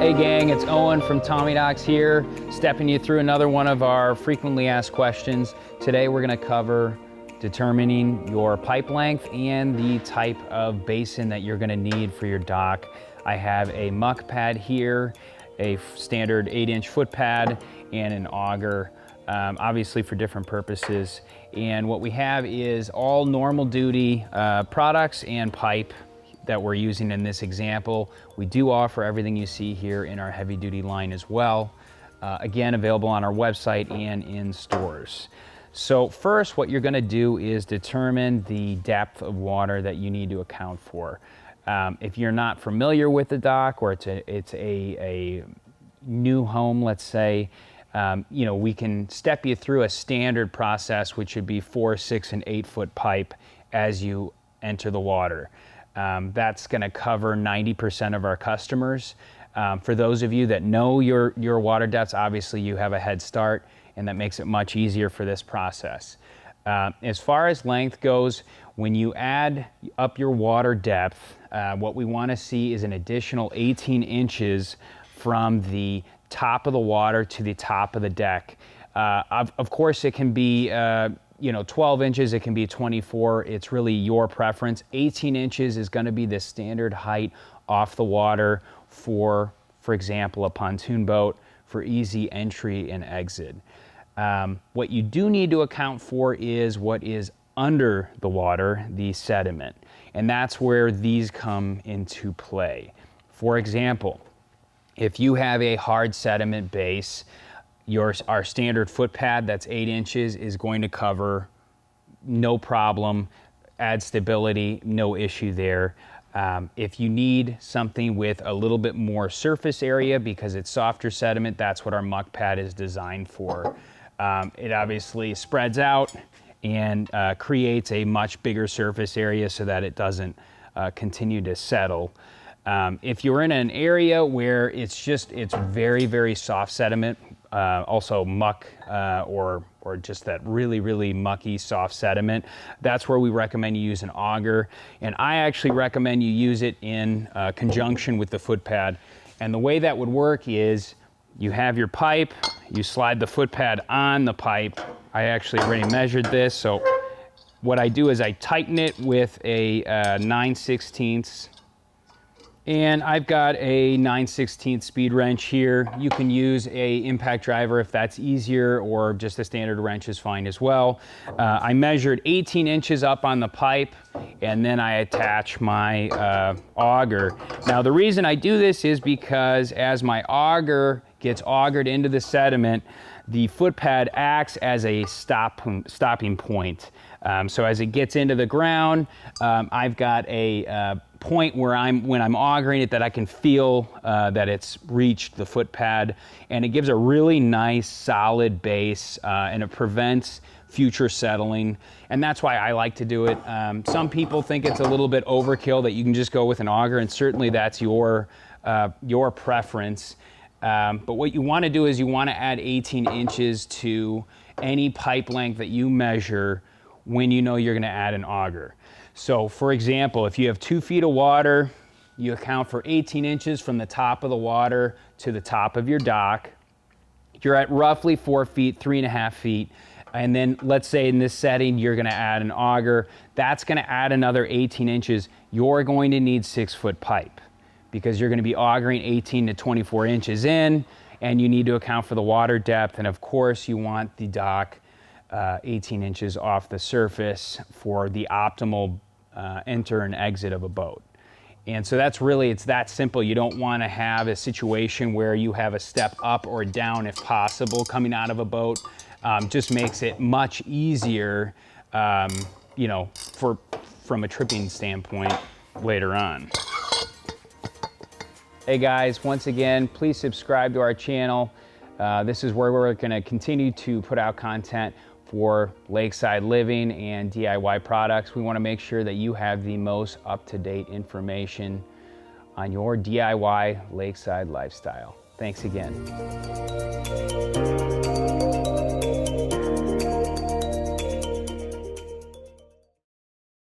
Hey gang, it's Owen from Tommy Docks here, stepping you through another one of our frequently asked questions. Today we're going to cover determining your pipe length and the type of basin that you're going to need for your dock. I have a muck pad here, a standard 8-inch foot pad, and an auger, obviously for different purposes. And what we have is all normal duty products and pipe that we're using in this example. We do offer everything you see here in our heavy duty line as well. Again, available on our website and in stores. So first, what you're gonna do is determine the depth of water that you need to account for. If you're not familiar with the dock, or it's a new home, let's say, we can step you through a standard process, which would be 4, 6, and 8 foot pipe as you enter the water. That's going to cover 90% of our customers. For those of you that know your water depths, obviously you have a head start, and that makes it much easier for this process. As far as length goes, when you add up your water depth, what we want to see is an additional 18 inches from the top of the water to the top of the deck. Of course, it can be 12 inches, it can be 24, it's really your preference. 18 inches is gonna be the standard height off the water for example, a pontoon boat for easy entry and exit. What you do need to account for is what is under the water, the sediment. And that's where these come into play. For example, if you have a hard sediment base, our standard foot pad that's 8 inches is going to cover, no problem, add stability, no issue there. If you need something with a little bit more surface area because it's softer sediment, that's what our muck pad is designed for. It obviously spreads out and creates a much bigger surface area so that it doesn't continue to settle. If you're in an area where it's very, very soft sediment, also muck or just that really, really mucky soft sediment, that's where we recommend you use an auger. And I actually recommend you use it in conjunction with the foot pad. And the way that would work is you have your pipe, you slide the foot pad on the pipe. I actually already measured this, so what I do is I tighten it with a 9/16, and I've got a 9/16 speed wrench here. You can use a impact driver if that's easier, or just a standard wrench is fine as well. I measured 18 inches up on the pipe, and then I attach my auger. Now the reason I do this is because as my auger gets augered into the sediment, the foot pad acts as a stopping point. So as it gets into the ground, I've got a point where when I'm augering it, that I can feel that it's reached the foot pad, and it gives a really nice solid base, and it prevents future settling, and that's why I like to do it. Some people think it's a little bit overkill, that you can just go with an auger, and certainly that's your preference. But what you want to do is you want to add 18 inches to any pipe length that you measure when you know you're going to add an auger. So for example, if you have 2 feet of water, you account for 18 inches from the top of the water to the top of your dock. You're at roughly 4 feet, 3.5 feet. And then let's say in this setting, you're gonna add an auger. That's gonna add another 18 inches. You're going to need 6-foot pipe because you're gonna be augering 18 to 24 inches in, and you need to account for the water depth. And of course, you want the dock 18 inches off the surface for the optimal enter and exit of a boat. And so it's that simple. You don't want to have a situation where you have a step up or down if possible coming out of a boat. Just makes it much easier, from a tripping standpoint later on. Hey guys, once again, please subscribe to our channel. This is where we're going to continue to put out content for lakeside living and DIY products. We want to make sure that you have the most up-to-date information on your DIY lakeside lifestyle. Thanks again.